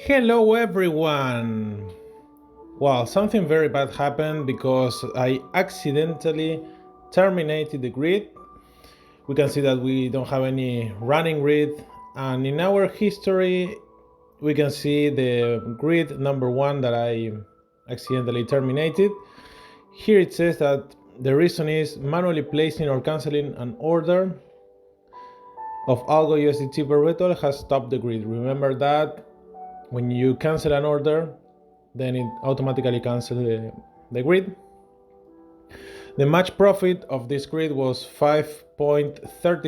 Hello everyone! Well, something very bad happened because I accidentally terminated the grid. We can see that we don't have any running grid, and in our history we can see the grid number 1 that I accidentally terminated. Here it says that the reason is manually placing or canceling an order of Algo USDT per BTL has stopped the grid. Remember that when you cancel an order, then it automatically cancels the grid. The match profit of this grid was 5.34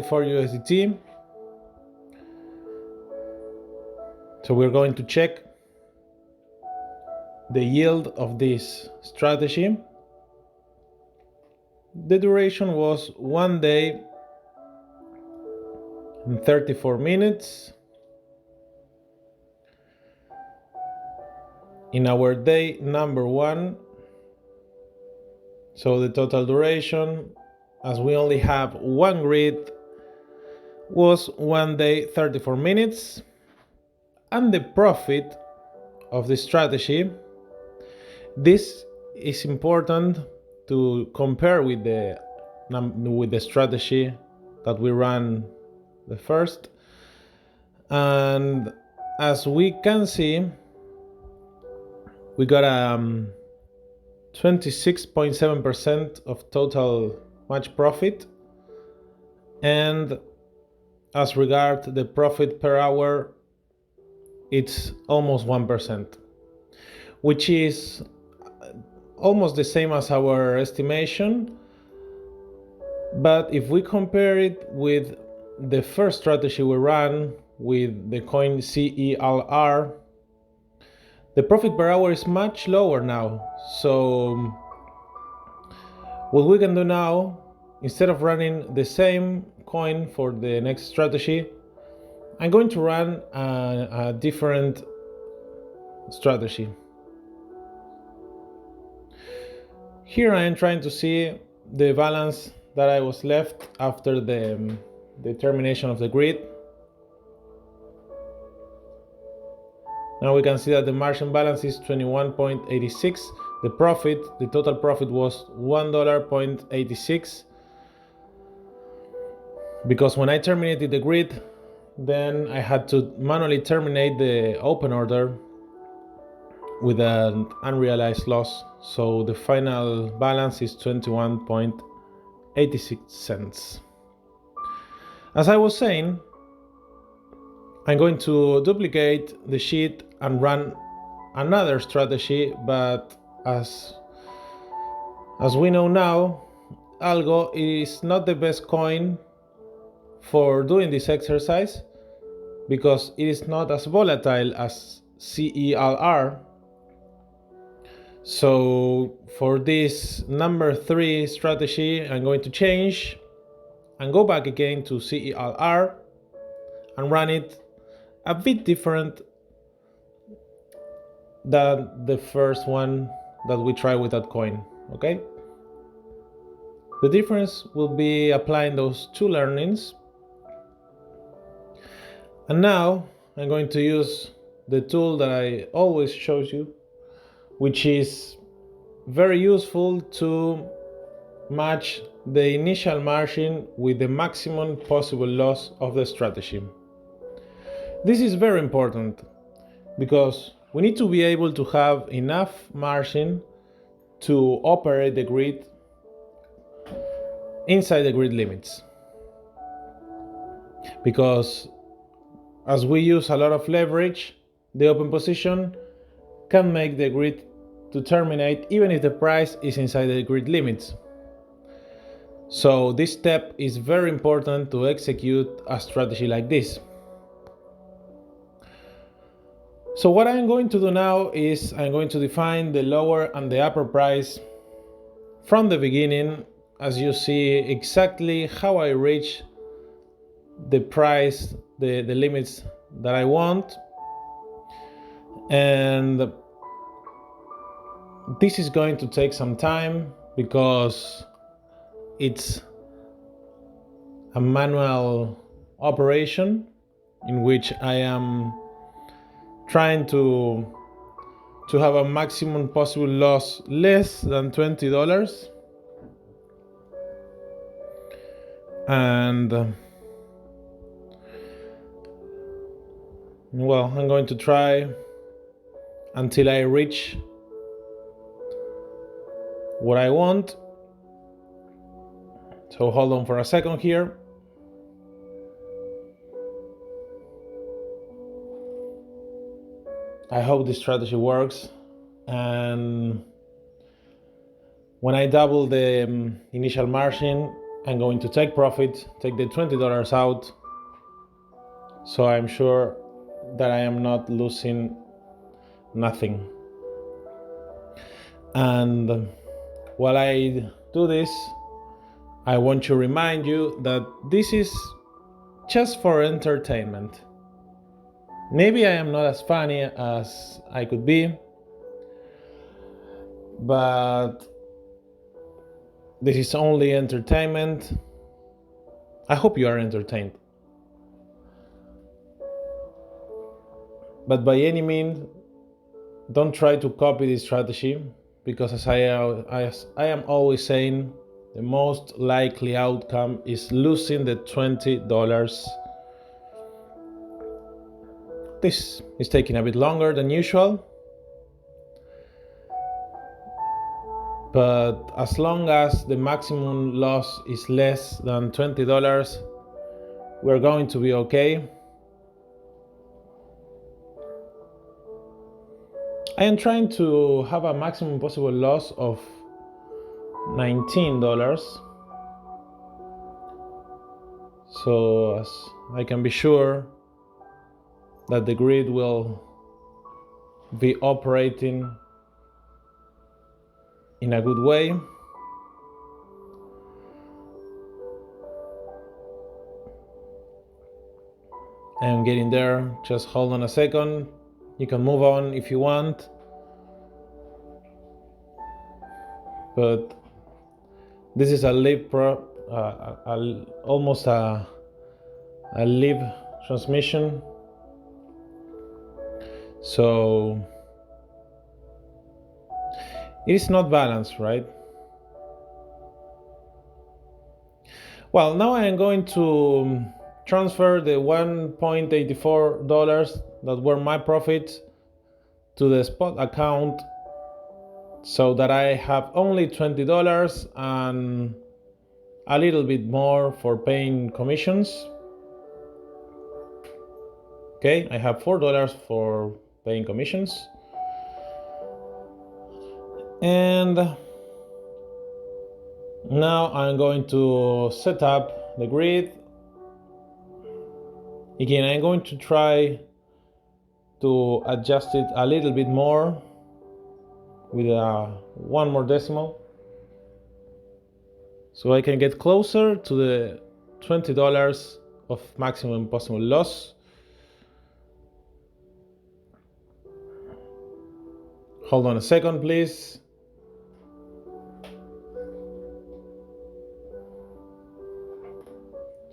USDT. So we're going to check the yield of this strategy. The duration was 1 day and 34 minutes. In our day number 1, so the total duration, as we only have one grid, was 1 day 34 minutes, and the profit of the strategy, this is important to compare with the strategy that we ran the first, and as we can see, we got 26.7% of total match profit, and as regard the profit per hour, it's almost 1%, which is almost the same as our estimation. But if we compare it with the first strategy we ran with the coin CELR, the profit per hour is much lower now. So what we can do now, instead of running the same coin for the next strategy, I'm going to run a different strategy. Here I am trying to see the balance that I was left after the termination of the grid. Now we can see that the margin balance is 21.86. The total profit was $1.86. Because when I terminated the grid, then I had to manually terminate the open order with an unrealized loss. So the final balance is 21.86 cents. As I was saying, I'm going to duplicate the sheet and run another strategy, but as we know now, Algo is not the best coin for doing this exercise because it is not as volatile as CELR. So for this number 3 strategy, I'm going to change and go back again to CELR and run it a bit different than the first one that we tried with that coin. Okay, the difference will be applying those 2 learnings, and now I'm going to use the tool that I always show you, which is very useful to match the initial margin with the maximum possible loss of the strategy. This is very important because we need to be able to have enough margin to operate the grid inside the grid limits. Because as we use a lot of leverage, the open position can make the grid to terminate even if the price is inside the grid limits. So this step is very important to execute a strategy like this. So what I'm going to do now is I'm going to define the lower and the upper price from the beginning, as you see exactly how I reach the price, the limits that I want. And this is going to take some time because it's a manual operation in which I am trying to have a maximum possible loss less than $20. And well, I'm going to try until I reach what I want. So hold on for a second here. I hope this strategy works. And when I double the initial margin, I'm going to take profit, take the $20 out. So I'm sure that I am not losing nothing. And while I do this, I want to remind you that this is just for entertainment. Maybe I am not as funny as I could be, but this is only entertainment. I hope you are entertained. But by any means, don't try to copy this strategy, because as I am always saying, the most likely outcome is losing the $20. This is taking a bit longer than usual, but as long as the maximum loss is less than $20, we're going to be okay. I am trying to have a maximum possible loss of $19, so as I can be sure that the grid will be operating in a good way. I'm getting there. Just hold on a second. You can move on if you want, but this is a live almost a live transmission. So it is not balanced, right? Well, now I am going to transfer the $1.84 that were my profits to the spot account, so that I have only $20 and a little bit more for paying commissions. Okay, I have $4 for paying commissions. And now I'm going to set up the grid. Again, I'm going to try to adjust it a little bit more with one more decimal, so I can get closer to the $20 of maximum possible loss. Hold on a second, please.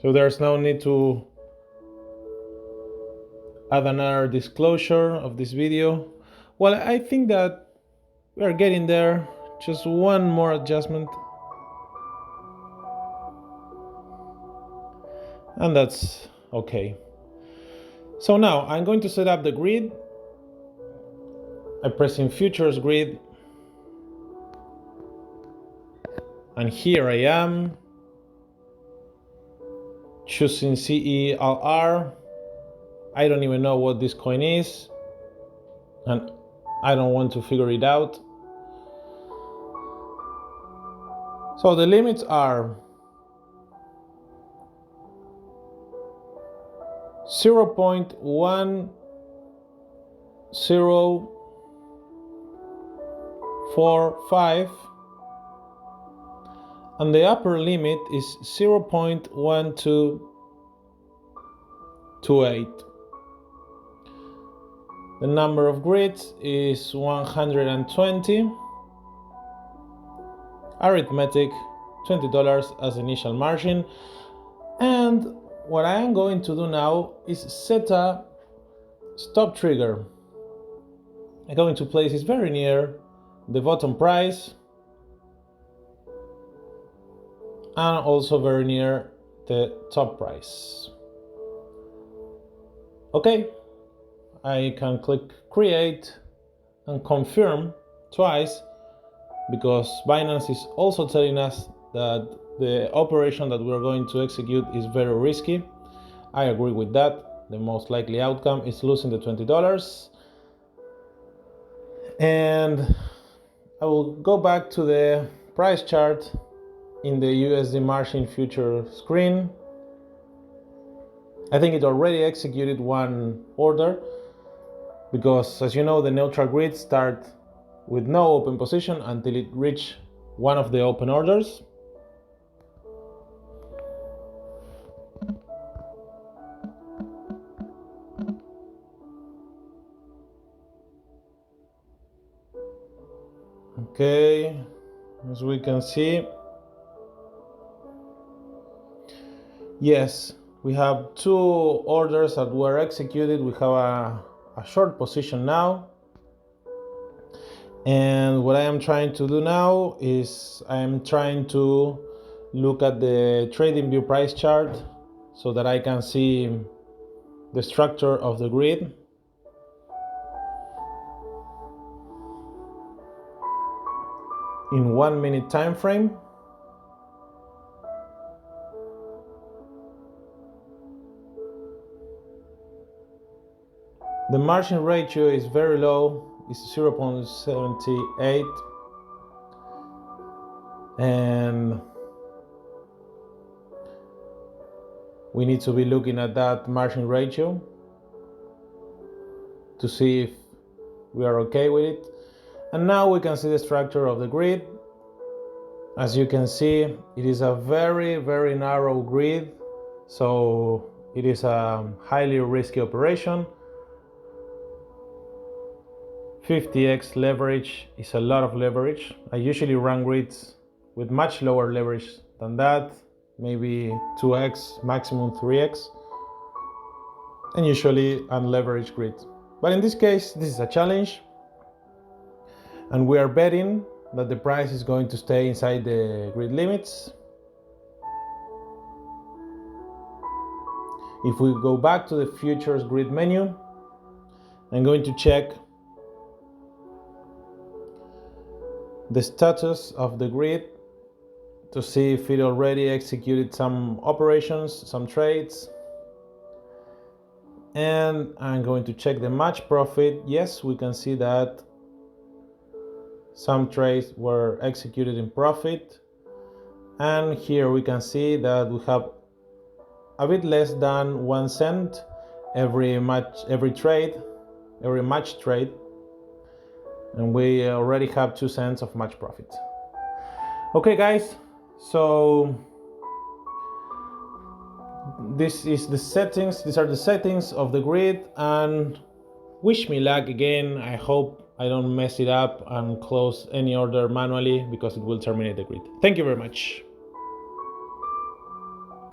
So there's no need to add another disclosure of this video. Well, I think that we are getting there. Just one more adjustment, and that's okay. So now I'm going to set up the grid. I press in futures grid, and here I am choosing CELR. I don't even know what this coin is, and I don't want to figure it out. So the limits are 0.1045, and the upper limit is 0.1228. The number of grids is 120. Arithmetic, $20 as initial margin. And what I am going to do now is set a stop trigger. I'm going to place it very near the bottom price and also very near the top price. Okay, I can click create and confirm twice, because Binance is also telling us that the operation that we're going to execute is very risky. I agree with that. The most likely outcome is losing the $20. And I will go back to the price chart in the USD margin future screen. I think it already executed one order, because as you know, the neutral grid starts with no open position until it reaches one of the open orders. Okay, as we can see, yes, we have two orders that were executed. We have a short position now. And what I am trying to do now is I am trying to look at the trading view price chart so that I can see the structure of the grid. In 1 minute time frame. The margin ratio is very low, it's 0.78, and we need to be looking at that margin ratio to see if we are okay with it. And now we can see the structure of the grid. As you can see, it is a very, very narrow grid, so it is a highly risky operation. 50x leverage is a lot of leverage. I usually run grids with much lower leverage than that, maybe 2x, maximum 3x, and usually unleveraged grid. But in this case, this is a challenge, and we are betting that the price is going to stay inside the grid limits. If we go back to the futures grid menu, I'm going to check the status of the grid to see if it already executed some operations, some trades. And I'm going to check the match profit. Yes, we can see that some trades were executed in profit. And here we can see that we have a bit less than 1 cent every match trade. And we already have 2 cents of match profit. Okay guys, so these are the settings of the grid, and wish me luck again. I hope I don't mess it up and close any order manually, because it will terminate the grid. Thank you very much.